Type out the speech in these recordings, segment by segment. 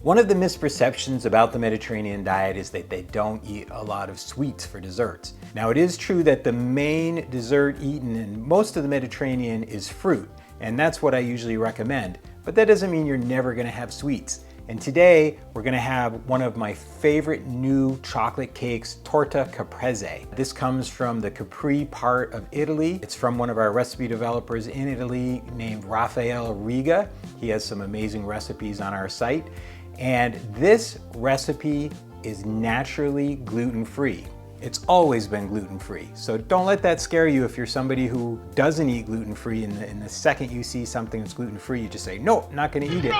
One of the misperceptions about the Mediterranean diet is that they don't eat a lot of sweets for desserts. Now, it is true that the main dessert eaten in most of the Mediterranean is fruit, and that's what I usually recommend. But that doesn't mean you're never gonna have sweets. And today, we're gonna have one of my favorite new chocolate cakes, Torta Caprese. This comes from the Capri part of Italy. It's from one of our recipe developers in Italy named Raffaele Riga. He has some amazing recipes on our site. And this recipe is naturally gluten-free. It's always been gluten-free. So don't let that scare you if you're somebody who doesn't eat gluten-free. In the second you see something that's gluten-free, you just say, no, not gonna eat it.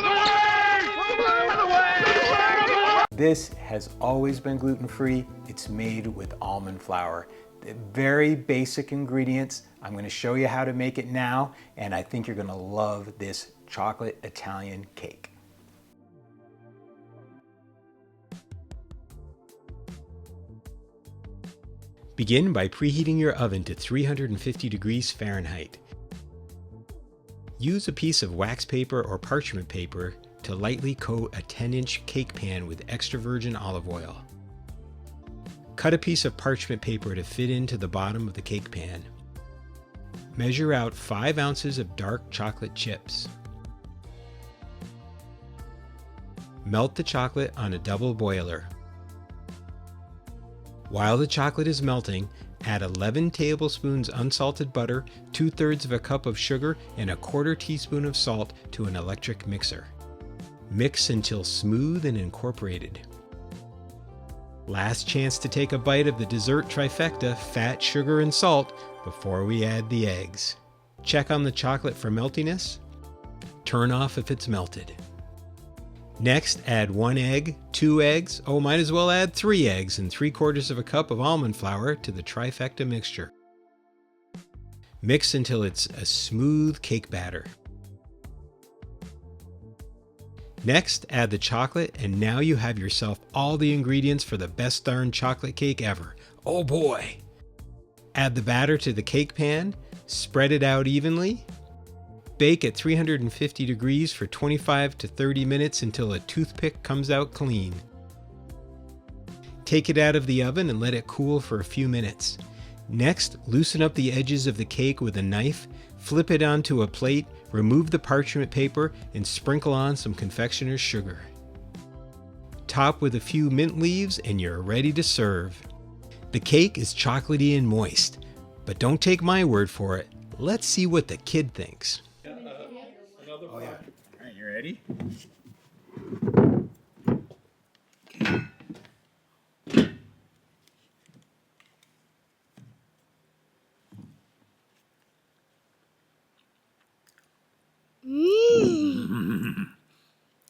This has always been gluten-free. It's made with almond flour. The very basic ingredients. I'm gonna show you how to make it now, and I think you're gonna love this chocolate Italian cake. Begin by preheating your oven to 350 degrees Fahrenheit. Use a piece of wax paper or parchment paper to lightly coat a 10-inch cake pan with extra virgin olive oil. Cut a piece of parchment paper to fit into the bottom of the cake pan. Measure out 5 ounces of dark chocolate chips. Melt the chocolate on a double boiler. While the chocolate is melting, add 11 tablespoons unsalted butter, 2/3 of a cup of sugar, and a 1/4 teaspoon of salt to an electric mixer. Mix until smooth and incorporated. Last chance to take a bite of the dessert trifecta, fat, sugar, and salt, before we add the eggs. Check on the chocolate for meltiness. Turn off if it's melted. Next, add 1 egg, 2 eggs, might as well add 3 eggs and 3/4 of a cup of almond flour to the trifecta mixture. Mix until it's a smooth cake batter. Next, add the chocolate, and now you have yourself all the ingredients for the best darn chocolate cake ever. Oh boy! Add the batter to the cake pan, spread it out evenly. Bake at 350 degrees for 25 to 30 minutes until a toothpick comes out clean. Take it out of the oven and let it cool for a few minutes. Next, loosen up the edges of the cake with a knife, flip it onto a plate, remove the parchment paper, and sprinkle on some confectioner's sugar. Top with a few mint leaves and you're ready to serve. The cake is chocolatey and moist, but don't take my word for it. Let's see what the kid thinks. Oh yeah. All right, you ready?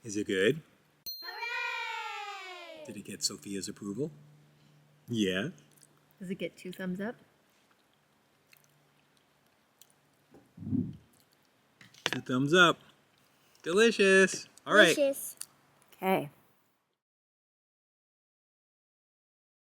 Is it good? Hooray! Did it get Sophia's approval? Yeah. Does it get 2 thumbs up? 2 thumbs up. Delicious. All right. Okay.